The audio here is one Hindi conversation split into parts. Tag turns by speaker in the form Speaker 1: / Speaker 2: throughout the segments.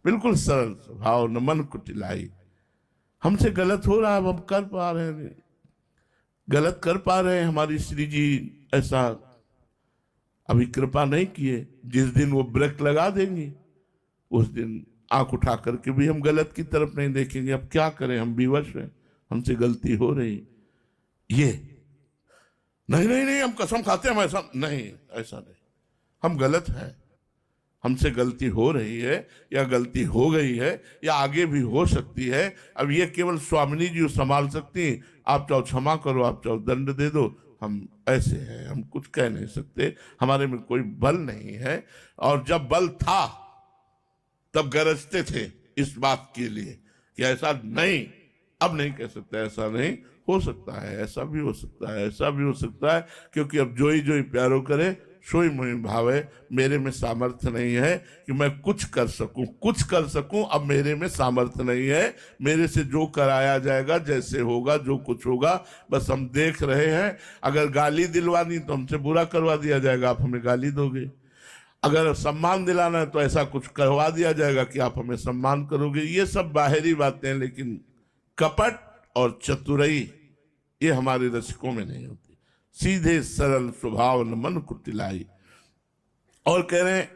Speaker 1: बिल्कुल सरल स्वभाव न मन कुटिलाई। हमसे गलत हो रहा है, हम कर पा रहे हैं, गलत कर पा रहे हैं। हमारी श्री जी ऐसा अभी कृपा नहीं किए। जिस दिन वो ब्रेक लगा देंगी उस दिन आंख उठा करके भी हम गलत की तरफ नहीं देखेंगे। अब क्या करें, हम विवश हैं, हमसे गलती हो रही। ये नहीं नहीं नहीं, हम कसम खाते हैं, हम ऐसा नहीं, ऐसा नहीं, हम गलत है, हमसे गलती हो रही है या गलती हो गई है या आगे भी हो सकती है। अब ये केवल स्वामिनी जी संभाल सकती हैं। आप चाहो क्षमा करो, आप चाहो दंड दे दो, हम ऐसे हैं, हम कुछ कह नहीं सकते, हमारे में कोई बल नहीं है। और जब बल था तब गरजते थे इस बात के लिए कि ऐसा नहीं, अब नहीं कह सकते, ऐसा नहीं हो सकता है, ऐसा भी हो सकता है, ऐसा भी हो सकता है, क्योंकि अब जोई जोई प्यारो करे सोई मोहि भावे। मेरे में सामर्थ्य नहीं है कि मैं कुछ कर सकूं, कुछ कर सकूं, अब मेरे में सामर्थ्य नहीं है। मेरे से जो कराया जाएगा, जैसे होगा, जो कुछ होगा, बस हम देख रहे हैं। अगर गाली दिलवानी तो हमसे बुरा करवा दिया जाएगा, आप हमें गाली दोगे। अगर सम्मान दिलाना है तो ऐसा कुछ करवा दिया जाएगा कि आप हमें सम्मान करोगे। ये सब बाहरी बातें हैं, लेकिन कपट और चतुराई ये हमारे रसिकों में नहीं होती। सीधे सरल स्वभाव न मन कुटिलाई। और कह रहे हैं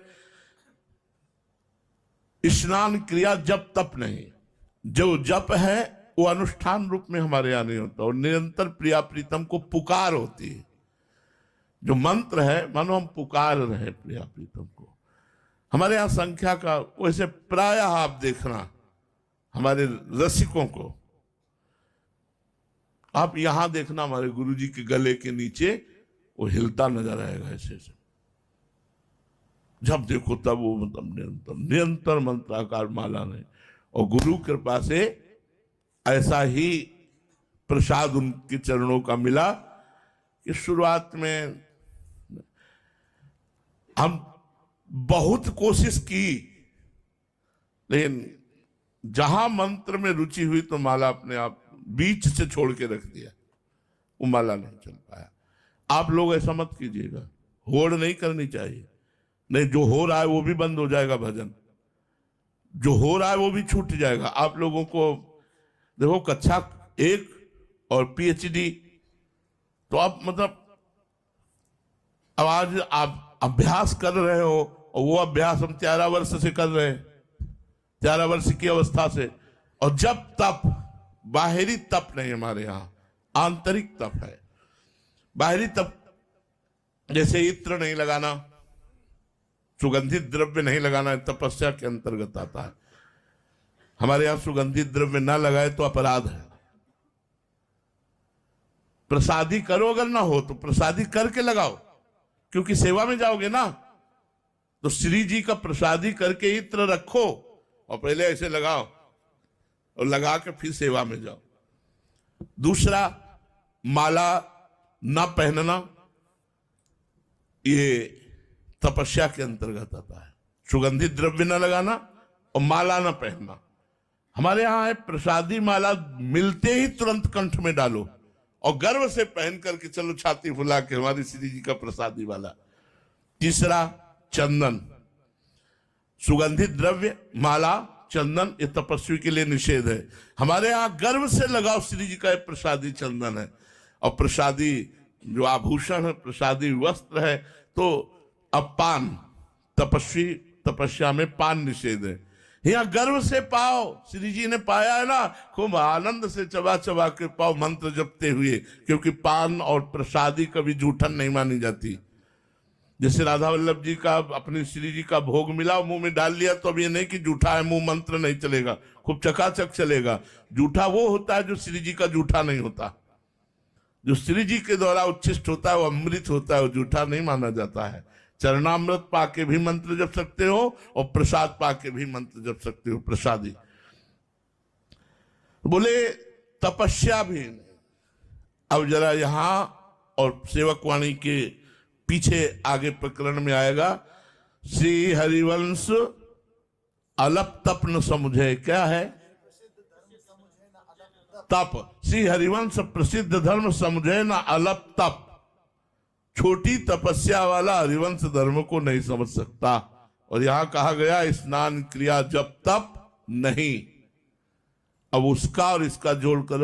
Speaker 1: स्नान क्रिया जप तप नहीं, जो जप है वो अनुष्ठान रूप में हमारे यहाँ नहीं होता, और निरंतर प्रिया प्रीतम को पुकार होती है। जो मंत्र है, मानो हम पुकार रहे प्रिया प्रीतम को। हमारे यहाँ संख्या का वैसे प्रायः आप देखना हमारे रसिकों को, आप यहां देखना हमारे गुरुजी के गले के नीचे वो हिलता नजर आएगा ऐसे ऐसे। जब देखो तब वो मतलब निरंतर निरंतर मंत्राकार माला नहीं। और गुरु कृपा से ऐसा ही प्रसाद उनके चरणों का मिला कि शुरुआत में हम बहुत कोशिश की, लेकिन जहां मंत्र में रुचि हुई तो माला अपने आप बीच से छोड़ के रख दिया, वो माला नहीं चल पाया। आप लोग ऐसा मत कीजिएगा, होड़ नहीं करनी चाहिए। नहीं, जो हो रहा है वो भी बंद हो जाएगा, भजन जो हो रहा है वो भी छूट जाएगा। आप लोगों को देखो कक्षा 1 और पीएचडी, तो आप मतलब अब आज आप अभ्यास कर रहे हो, और वो अभ्यास हम 13 वर्ष से कर रहे हैं, 13 वर्ष की अवस्था से। और जब तप, बाहरी तप नहीं हमारे यहाँ, आंतरिक तप है। बाहरी तप जैसे इत्र नहीं लगाना, सुगंधित द्रव्य नहीं लगाना, तपस्या के अंतर्गत आता है। हमारे यहाँ सुगंधित द्रव्य ना लगाए तो अपराध है। प्रसादी करो, अगर ना हो तो प्रसादी करके लगाओ, क्योंकि सेवा में जाओगे ना, तो श्री जी का प्रसादी करके इत्र रखो और पहले ऐसे लगाओ और लगा के फिर सेवा में जाओ। दूसरा, माला ना पहनना, ये तपस्या के अंतर्गत आता है। सुगंधित द्रव्य ना लगाना और माला ना पहनना। हमारे यहां है प्रसादी माला मिलते ही तुरंत कंठ में डालो और गर्व से पहन करके चलो छाती फुला के हमारी श्री जी का प्रसादी वाला। तीसरा, चंदन, सुगंधित द्रव्य, माला, चंदन, ये तपस्वी के लिए निषेध है। हमारे यहाँ गर्व से लगाओ श्री जी का प्रसादी चंदन है। और प्रसादी जो आभूषण है, प्रसादी वस्त्र है। तो अब पान, तपस्वी तपस्या में पान निषेध है। यहाँ गर्व से पाओ, श्री जी ने पाया है ना, खूब आनंद से चबा चबा के पाओ मंत्र जपते हुए, क्योंकि पान और प्रसादी कभी जूठन नहीं मानी जाती। जैसे राधा वल्लभ जी का अपनी श्री जी का भोग मिला, मुंह में डाल लिया, तो अब ये नहीं कि जूठा है, मुंह मंत्र नहीं चलेगा, खूब चकाचक चलेगा। जूठा वो होता है जो श्री जी का जूठा नहीं होता। जो श्री जी के द्वारा उच्छिष्ट होता है वो अमृत होता है, वो जूठा नहीं माना जाता है। चरणामृत पाके भी मंत्र जप सकते हो और प्रसाद पाके भी मंत्र जप सकते हो, प्रसादी। बोले तपस्या भी। अब जरा यहां और सेवकवाणी के पीछे आगे प्रकरण में आएगा, श्री हरिवंश अलप तप न समझे। क्या है? तप। श्री हरिवंश प्रसिद्ध धर्म समझे ना अलप तप। छोटी तपस्या वाला हरिवंश धर्म को नहीं समझ सकता। और यहां कहा गया स्नान क्रिया जप तप नहीं। अब उसका और इसका जोड़ करो